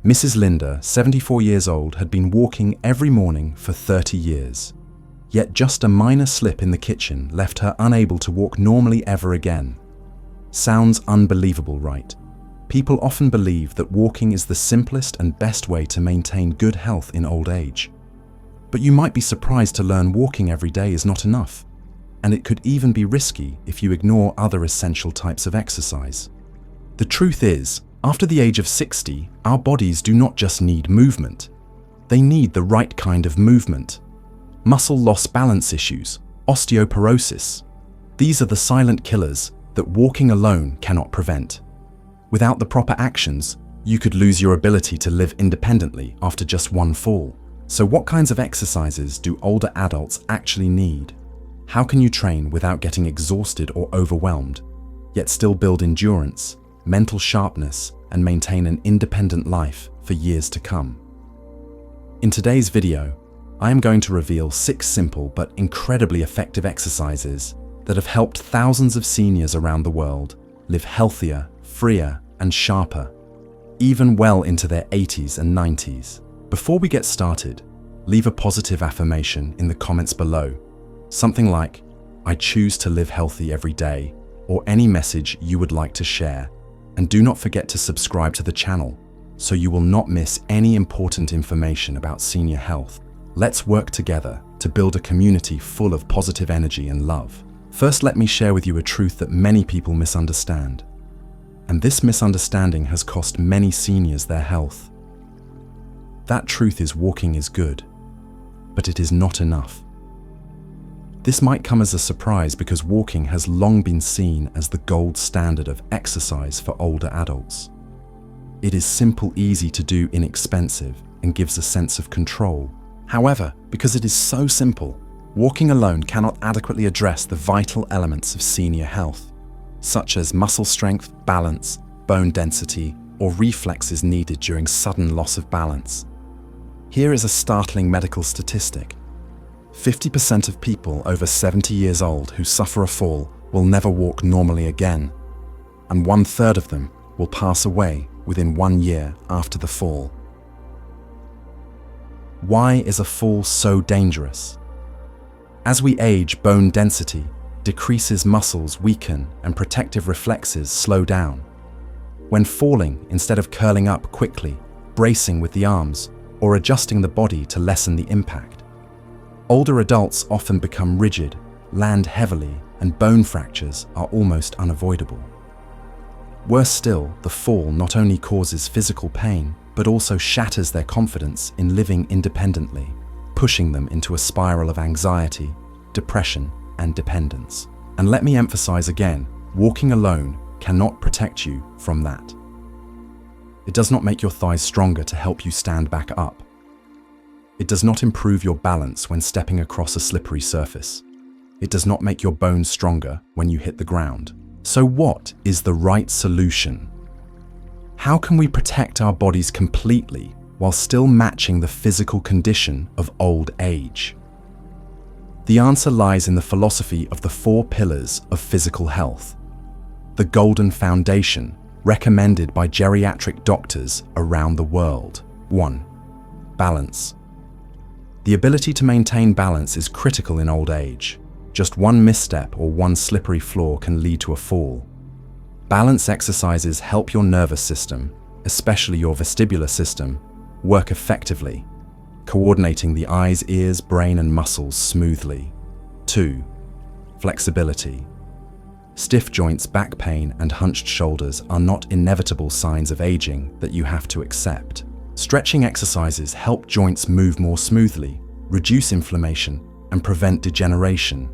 Mrs. Linda, 74 years old, had been walking every morning for 30 years. Yet just a minor slip in the kitchen left her unable to walk normally ever again. Sounds unbelievable, right? People often believe that walking is the simplest and best way to maintain good health in old age. But you might be surprised to learn walking every day is not enough, and it could even be risky if you ignore other essential types of exercise. The truth is, after the age of 60, our bodies do not just need movement. They need the right kind of movement. Muscle loss balance issues, osteoporosis. These are the silent killers that walking alone cannot prevent. Without the proper actions, you could lose your ability to live independently after just one fall. So what kinds of exercises do older adults actually need? How can you train without getting exhausted or overwhelmed, yet still build endurance, mental sharpness, and maintain an independent life for years to come? In today's video, I am going to reveal 6 simple but incredibly effective exercises that have helped thousands of seniors around the world live healthier, freer, and sharper, even well into their 80s and 90s. Before we get started, leave a positive affirmation in the comments below. Something like, "I choose to live healthy every day," or any message you would like to share. And do not forget to subscribe to the channel so you will not miss any important information about senior health. Let's work together to build a community full of positive energy and love. First, let me share with you a truth that many people misunderstand. And this misunderstanding has cost many seniors their health. That truth is walking is good, but it is not enough. This might come as a surprise because walking has long been seen as the gold standard of exercise for older adults. It is simple, easy to do, inexpensive, and gives a sense of control. However, because it is so simple, walking alone cannot adequately address the vital elements of senior health, such as muscle strength, balance, bone density, or reflexes needed during sudden loss of balance. Here is a startling medical statistic. 50% of people over 70 years old who suffer a fall will never walk normally again, and 1/3 of them will pass away within 1 year after the fall. Why is a fall so dangerous? As we age, bone density decreases, muscles weaken, and protective reflexes slow down. When falling, instead of curling up quickly, bracing with the arms, or adjusting the body to lessen the impact, older adults often become rigid, land heavily, and bone fractures are almost unavoidable. Worse still, the fall not only causes physical pain, but also shatters their confidence in living independently, pushing them into a spiral of anxiety, depression, and dependence. And let me emphasize again, walking alone cannot protect you from that. It does not make your thighs stronger to help you stand back up. It does not improve your balance when stepping across a slippery surface. It does not make your bones stronger when you hit the ground. So what is the right solution? How can we protect our bodies completely while still matching the physical condition of old age? The answer lies in the philosophy of the 4 pillars of physical health, the golden foundation recommended by geriatric doctors around the world. 1. Balance. The ability to maintain balance is critical in old age. Just one misstep or one slippery floor can lead to a fall. Balance exercises help your nervous system, especially your vestibular system, work effectively, coordinating the eyes, ears, brain, and muscles smoothly. 2. Flexibility. Stiff joints, back pain, and hunched shoulders are not inevitable signs of aging that you have to accept. Stretching exercises help joints move more smoothly, reduce inflammation, and prevent degeneration.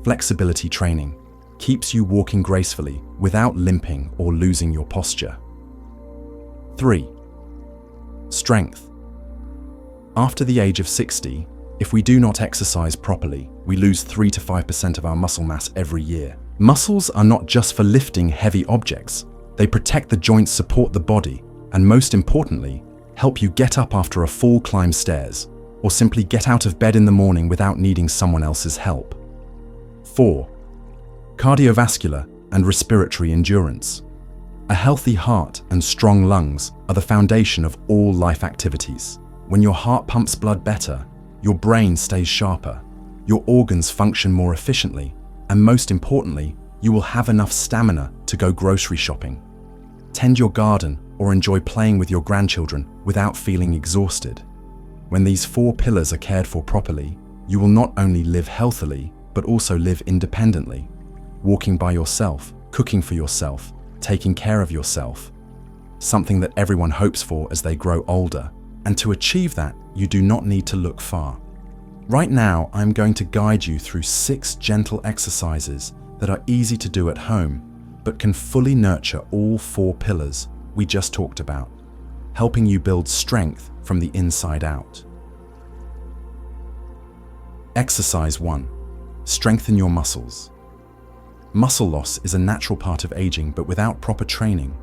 Flexibility training keeps you walking gracefully without limping or losing your posture. 3. Strength. After the age of 60, if we do not exercise properly, we lose 3 to 5% of our muscle mass every year. Muscles are not just for lifting heavy objects. They protect the joints, support the body, and most importantly, help you get up after a fall, climb stairs, or simply get out of bed in the morning without needing someone else's help. 4. Cardiovascular and respiratory endurance. A healthy heart and strong lungs are the foundation of all life activities. When your heart pumps blood better, your brain stays sharper, your organs function more efficiently, and most importantly, you will have enough stamina to go grocery shopping, tend your garden, or enjoy playing with your grandchildren without feeling exhausted. When these 4 pillars are cared for properly, you will not only live healthily, but also live independently, walking by yourself, cooking for yourself, taking care of yourself, something that everyone hopes for as they grow older. And to achieve that, you do not need to look far. Right now, I'm going to guide you through 6 gentle exercises that are easy to do at home, but can fully nurture all 4 pillars we just talked about, helping you build strength from the inside out. Exercise 1. Strengthen your muscles. Muscle loss is a natural part of aging, but without proper training,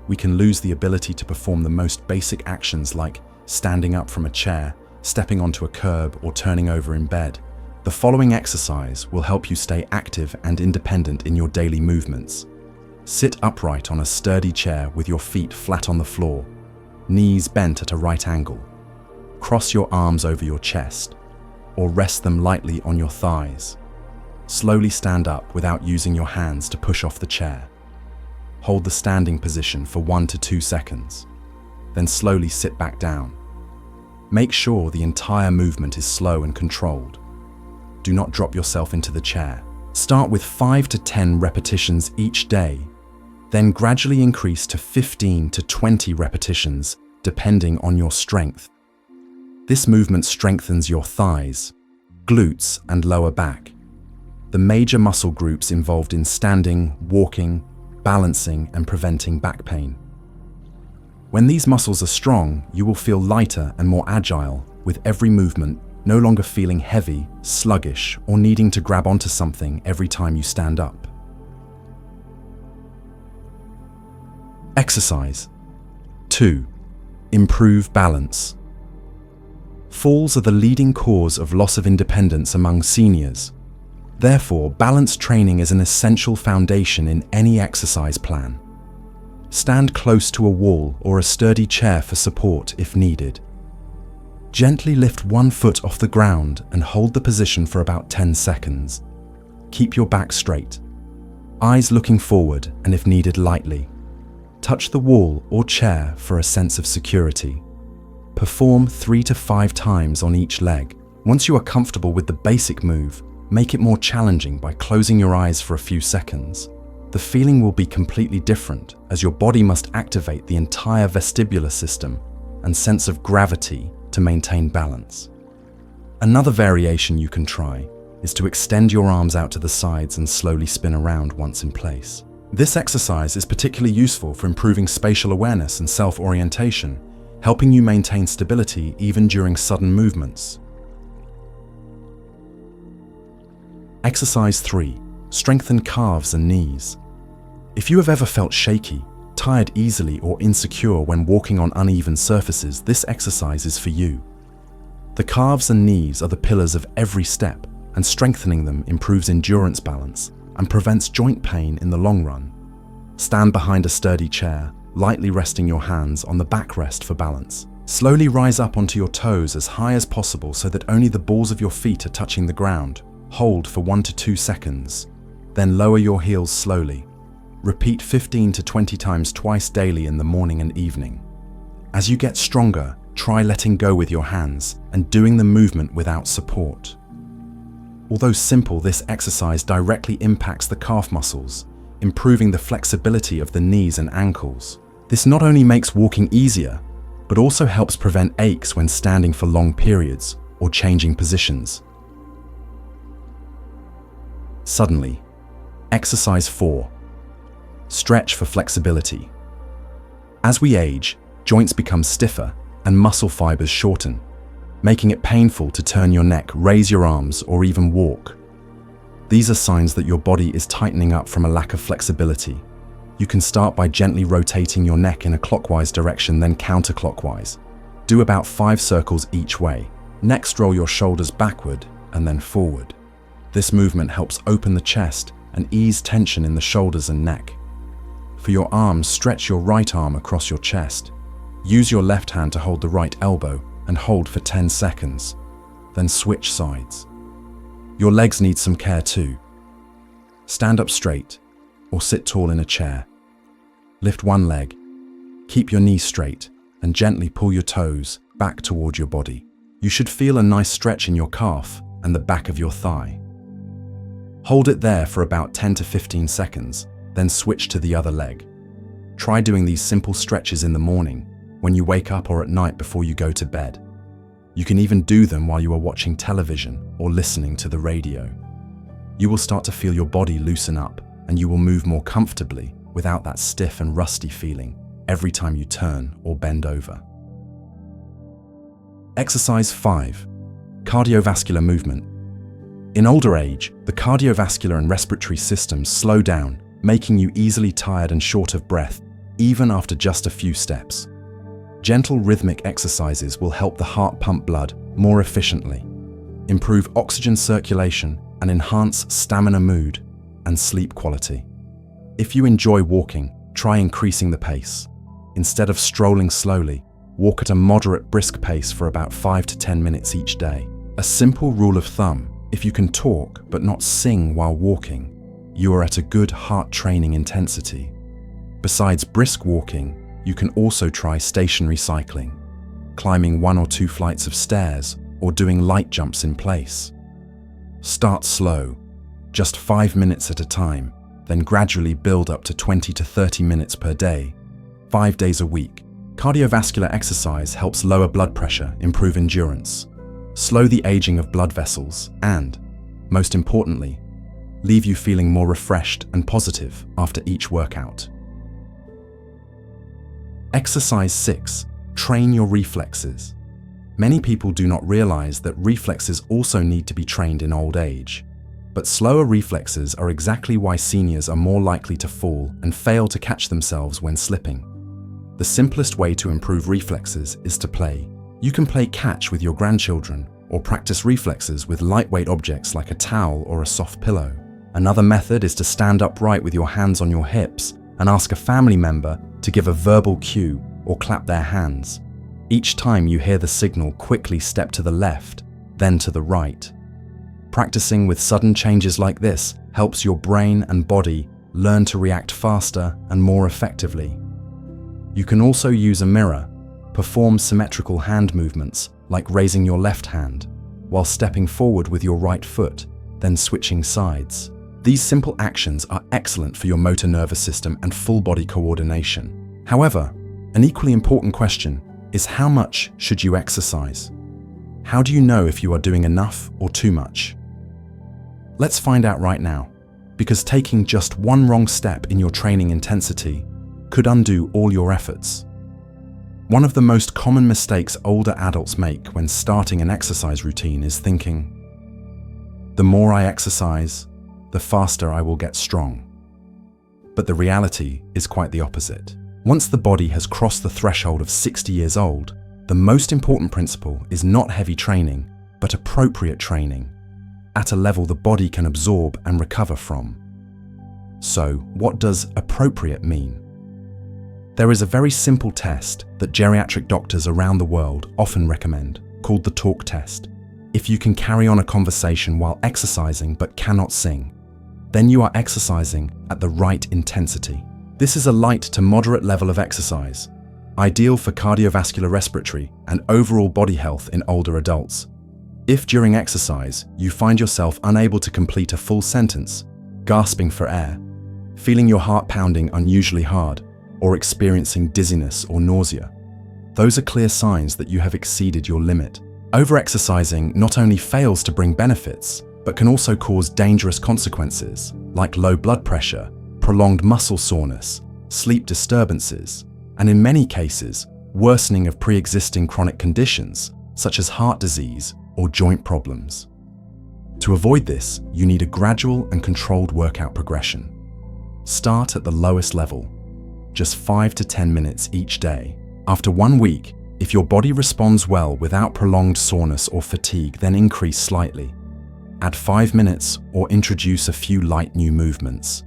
we can lose the ability to perform the most basic actions like standing up from a chair, stepping onto a curb, or turning over in bed. The following exercise will help you stay active and independent in your daily movements. Sit upright on a sturdy chair with your feet flat on the floor, knees bent at a right angle. Cross your arms over your chest, or rest them lightly on your thighs. Slowly stand up without using your hands to push off the chair. Hold the standing position for 1 to 2 seconds, then slowly sit back down. Make sure the entire movement is slow and controlled. Do not drop yourself into the chair. Start with 5 to 10 repetitions each day, then gradually increase to 15 to 20 repetitions depending on your strength. This movement strengthens your thighs, glutes, and lower back, the major muscle groups involved in standing, walking, balancing, and preventing back pain. When these muscles are strong, you will feel lighter and more agile with every movement, no longer feeling heavy, sluggish, or needing to grab onto something every time you stand up. Exercise 2. Improve balance. Falls are the leading cause of loss of independence among seniors. Therefore, balance training is an essential foundation in any exercise plan. Stand close to a wall or a sturdy chair for support if needed. Gently lift one foot off the ground and hold the position for about 10 seconds. Keep your back straight, eyes looking forward, and if needed, lightly touch the wall or chair for a sense of security. Perform 3 to 5 times on each leg. Once you are comfortable with the basic move, make it more challenging by closing your eyes for a few seconds. The feeling will be completely different as your body must activate the entire vestibular system and sense of gravity to maintain balance. Another variation you can try is to extend your arms out to the sides and slowly spin around once in place. This exercise is particularly useful for improving spatial awareness and self-orientation, helping you maintain stability even during sudden movements. Exercise 3. Strengthen calves and knees. If you have ever felt shaky, tired easily, or insecure when walking on uneven surfaces, this exercise is for you. The calves and knees are the pillars of every step, and strengthening them improves endurance balance and prevents joint pain in the long run. Stand behind a sturdy chair, lightly resting your hands on the backrest for balance. Slowly rise up onto your toes as high as possible so that only the balls of your feet are touching the ground. Hold for 1 to 2 seconds, then lower your heels slowly. Repeat 15 to 20 times twice daily in the morning and evening. As you get stronger, try letting go with your hands and doing the movement without support. Although simple, this exercise directly impacts the calf muscles, improving the flexibility of the knees and ankles. This not only makes walking easier, but also helps prevent aches when standing for long periods or changing positions. Suddenly, exercise 4. Stretch for flexibility. As we age, joints become stiffer and muscle fibers shorten, making it painful to turn your neck, raise your arms, or even walk. These are signs that your body is tightening up from a lack of flexibility. You can start by gently rotating your neck in a clockwise direction, then counterclockwise. Do about 5 circles each way. Next, roll your shoulders backward and then forward. This movement helps open the chest and ease tension in the shoulders and neck. For your arms, stretch your right arm across your chest. Use your left hand to hold the right elbow and hold for 10 seconds. Then switch sides. Your legs need some care too. Stand up straight or sit tall in a chair. Lift one leg, keep your knees straight, and gently pull your toes back toward your body. You should feel a nice stretch in your calf and the back of your thigh. Hold it there for about 10 to 15 seconds, then switch to the other leg. Try doing these simple stretches in the morning, when you wake up, or at night before you go to bed. You can even do them while you are watching television or listening to the radio. You will start to feel your body loosen up, and you will move more comfortably without that stiff and rusty feeling every time you turn or bend over. Exercise 5. Cardiovascular movement. In older age, the cardiovascular and respiratory systems slow down, making you easily tired and short of breath, even after just a few steps. Gentle rhythmic exercises will help the heart pump blood more efficiently, improve oxygen circulation, and enhance stamina, mood, and sleep quality. If you enjoy walking, try increasing the pace. Instead of strolling slowly, walk at a moderate brisk pace for about 5 to 10 minutes each day. A simple rule of thumb: if you can talk but not sing while walking, you are at a good heart training intensity. Besides brisk walking, you can also try stationary cycling, climbing 1 or 2 flights of stairs, or doing light jumps in place. Start slow, just 5 minutes at a time, then gradually build up to 20 to 30 minutes per day, 5 days a week. Cardiovascular exercise helps lower blood pressure, improve endurance, slow the aging of blood vessels, and, most importantly, leave you feeling more refreshed and positive after each workout. Exercise 6. Train your reflexes. Many people do not realize that reflexes also need to be trained in old age. But slower reflexes are exactly why seniors are more likely to fall and fail to catch themselves when slipping. The simplest way to improve reflexes is to play. You can play catch with your grandchildren, or practice reflexes with lightweight objects like a towel or a soft pillow. Another method is to stand upright with your hands on your hips and ask a family member to give a verbal cue or clap their hands. Each time you hear the signal, quickly step to the left, then to the right. Practicing with sudden changes like this helps your brain and body learn to react faster and more effectively. You can also use a mirror, perform symmetrical hand movements like raising your left hand while stepping forward with your right foot, then switching sides. These simple actions are excellent for your motor nervous system and full body coordination. However, an equally important question is, how much should you exercise? How do you know if you are doing enough or too much? Let's find out right now, because taking just one wrong step in your training intensity could undo all your efforts. One of the most common mistakes older adults make when starting an exercise routine is thinking, the more I exercise, the faster I will get strong. But the reality is quite the opposite. Once the body has crossed the threshold of 60 years old, the most important principle is not heavy training, but appropriate training, at a level the body can absorb and recover from. So, what does appropriate mean? There is a very simple test that geriatric doctors around the world often recommend, called the talk test. If you can carry on a conversation while exercising but cannot sing, then you are exercising at the right intensity. This is a light to moderate level of exercise, ideal for cardiovascular, respiratory, and overall body health in older adults. If during exercise you find yourself unable to complete a full sentence, gasping for air, feeling your heart pounding unusually hard, or experiencing dizziness or nausea, those are clear signs that you have exceeded your limit. Overexercising not only fails to bring benefits, but can also cause dangerous consequences like low blood pressure, prolonged muscle soreness, sleep disturbances, and in many cases, worsening of pre-existing chronic conditions such as heart disease or joint problems. To avoid this, you need a gradual and controlled workout progression. Start at the lowest level, just 5 to 10 minutes each day. After 1 week, if your body responds well without prolonged soreness or fatigue, then increase slightly. Add 5 minutes or introduce a few light new movements.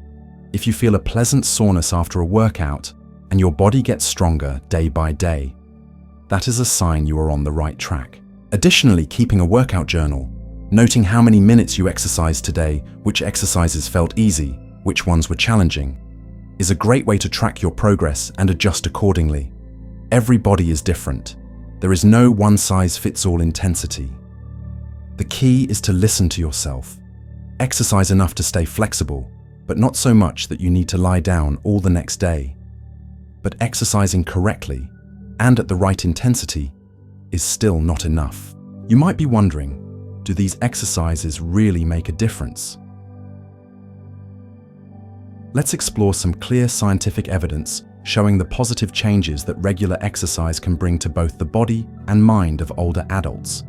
If you feel a pleasant soreness after a workout and your body gets stronger day by day, that is a sign you are on the right track. Additionally, keeping a workout journal, noting how many minutes you exercised today, which exercises felt easy, which ones were challenging, is a great way to track your progress and adjust accordingly. Every body is different. There is no one-size-fits-all intensity. The key is to listen to yourself. Exercise enough to stay flexible, but not so much that you need to lie down all the next day. But exercising correctly and at the right intensity is still not enough. You might be wondering, do these exercises really make a difference? Let's explore some clear scientific evidence showing the positive changes that regular exercise can bring to both the body and mind of older adults.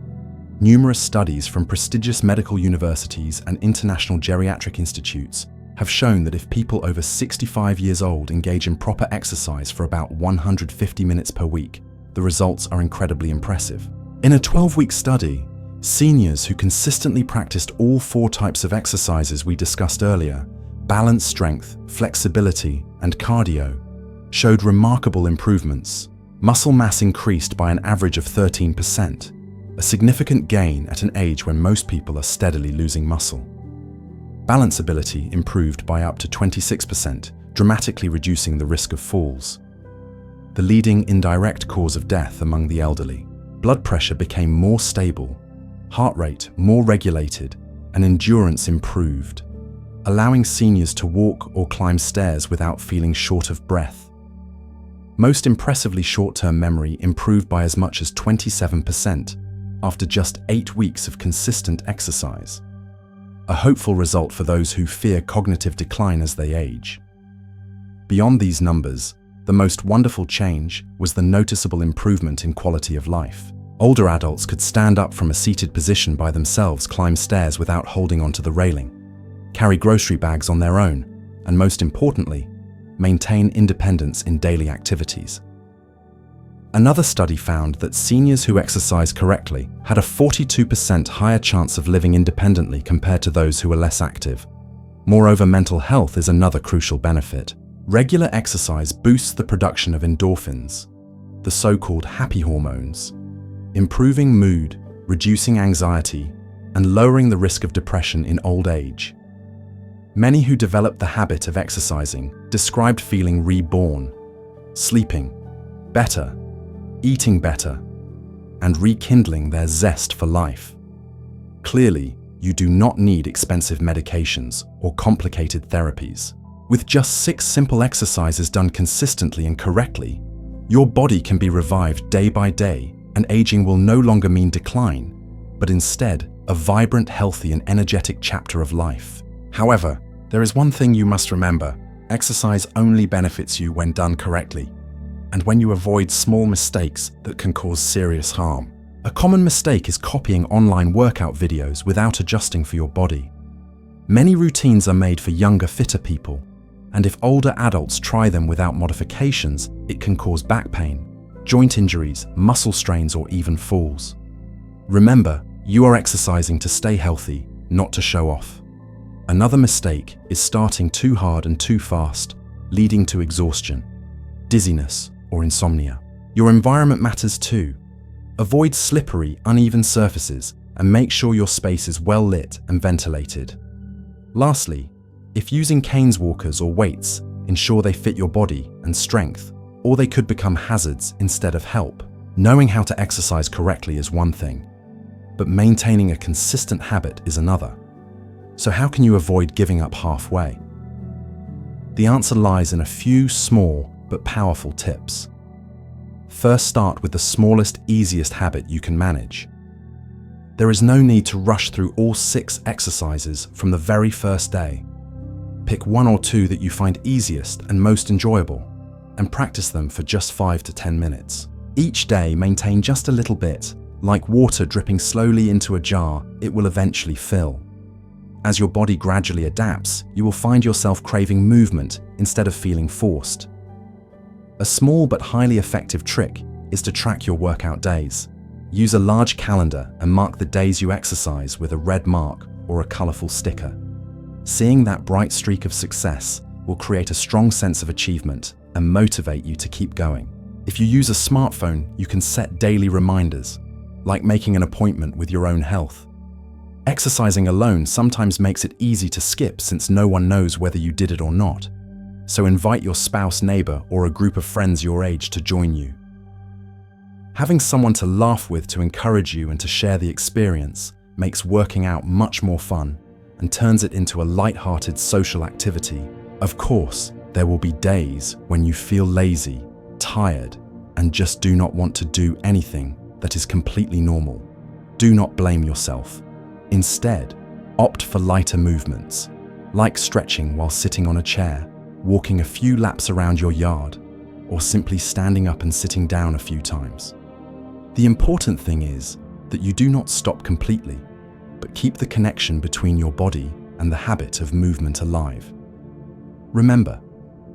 Numerous studies from prestigious medical universities and international geriatric institutes have shown that if people over 65 years old engage in proper exercise for about 150 minutes per week, the results are incredibly impressive. In a 12-week study, seniors who consistently practiced all 4 types of exercises we discussed earlier, balance, strength, flexibility, and cardio, showed remarkable improvements. Muscle mass increased by an average of 13%, a significant gain at an age when most people are steadily losing muscle. Balance ability improved by up to 26%, dramatically reducing the risk of falls. The leading indirect cause of death among the elderly. Blood pressure became more stable, heart rate more regulated, and endurance improved, allowing seniors to walk or climb stairs without feeling short of breath. Most impressively, short-term memory improved by as much as 27% after just 8 weeks of consistent exercise. A hopeful result for those who fear cognitive decline as they age. Beyond these numbers, the most wonderful change was the noticeable improvement in quality of life. Older adults could stand up from a seated position by themselves, climb stairs without holding onto the railing, carry grocery bags on their own, and most importantly, maintain independence in daily activities. Another study found that seniors who exercise correctly had a 42% higher chance of living independently compared to those who were less active. Moreover, mental health is another crucial benefit. Regular exercise boosts the production of endorphins, the so-called happy hormones, improving mood, reducing anxiety, and lowering the risk of depression in old age. Many who developed the habit of exercising described feeling reborn, sleeping better, eating better, and rekindling their zest for life. Clearly, you do not need expensive medications or complicated therapies. With just 6 simple exercises done consistently and correctly, your body can be revived day by day, and aging will no longer mean decline, but instead a vibrant, healthy, and energetic chapter of life. However, there is one thing you must remember: exercise only benefits you when done correctly, and when you avoid small mistakes that can cause serious harm. A common mistake is copying online workout videos without adjusting for your body. Many routines are made for younger, fitter people, and if older adults try them without modifications, it can cause back pain, joint injuries, muscle strains, or even falls. Remember, you are exercising to stay healthy, not to show off. Another mistake is starting too hard and too fast, leading to exhaustion, dizziness, or insomnia. Your environment matters too. Avoid slippery, uneven surfaces and make sure your space is well lit and ventilated. Lastly, if using canes, walkers, or weights, ensure they fit your body and strength, or they could become hazards instead of help. Knowing how to exercise correctly is one thing, but maintaining a consistent habit is another. So how can you avoid giving up halfway? The answer lies in a few small but powerful tips. First, start with the smallest, easiest habit you can manage. There is no need to rush through all 6 exercises from the very first day. Pick 1 or 2 that you find easiest and most enjoyable, and practice them for just 5 to 10 minutes. Each day, maintain just a little bit. Like water dripping slowly into a jar, it will eventually fill. As your body gradually adapts, you will find yourself craving movement instead of feeling forced. A small but highly effective trick is to track your workout days. Use a large calendar and mark the days you exercise with a red mark or a colorful sticker. Seeing that bright streak of success will will create a strong sense of achievement and motivate you to keep going. If you use a smartphone, you can set daily reminders, like making an appointment with your own health. Exercising alone sometimes makes it easy to skip since no one knows whether you did it or not. So invite your spouse, neighbor, or a group of friends your age to join you. Having someone to laugh with to encourage you and to share the experience makes working out much more fun and turns it into a light-hearted social activity. Of course, there will be days when you feel lazy, tired, and just do not want to do anything. That is completely normal. Do not blame yourself. Instead, opt for lighter movements, like stretching while sitting on a chair, walking a few laps around your yard, or simply standing up and sitting down a few times. The important thing is that you do not stop completely, but keep the connection between your body and the habit of movement alive. Remember,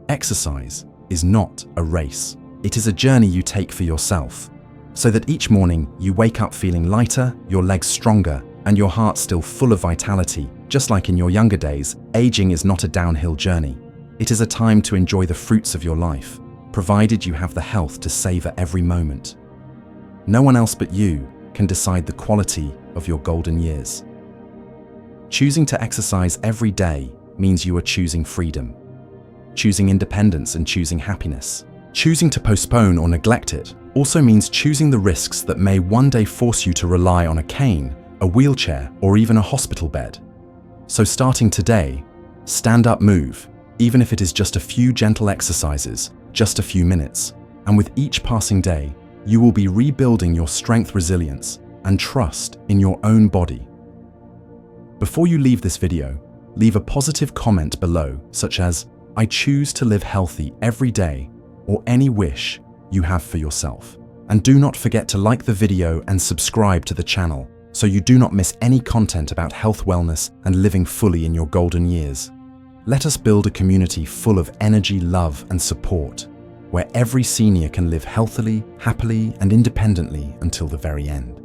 exercise is not a race. It is a journey you take for yourself, so that each morning you wake up feeling lighter, your legs stronger, and your heart still full of vitality. Just like in your younger days, aging is not a downhill journey. It is a time to enjoy the fruits of your life, provided you have the health to savor every moment. No one else but you can decide the quality of your golden years. Choosing to exercise every day means you are choosing freedom, choosing independence and choosing happiness. Choosing to postpone or neglect it also means choosing the risks that may one day force you to rely on a cane, a wheelchair, or even a hospital bed. So starting today, stand up, move, even if it is just a few gentle exercises, just a few minutes. And with each passing day, you will be rebuilding your strength, resilience, and trust in your own body. Before you leave this video, leave a positive comment below, such as, "I choose to live healthy every day," or any wish you have for yourself. And do not forget to like the video and subscribe to the channel so you do not miss any content about health, wellness, and living fully in your golden years. Let us build a community full of energy, love, and support, where every senior can live healthily, happily, and independently until the very end.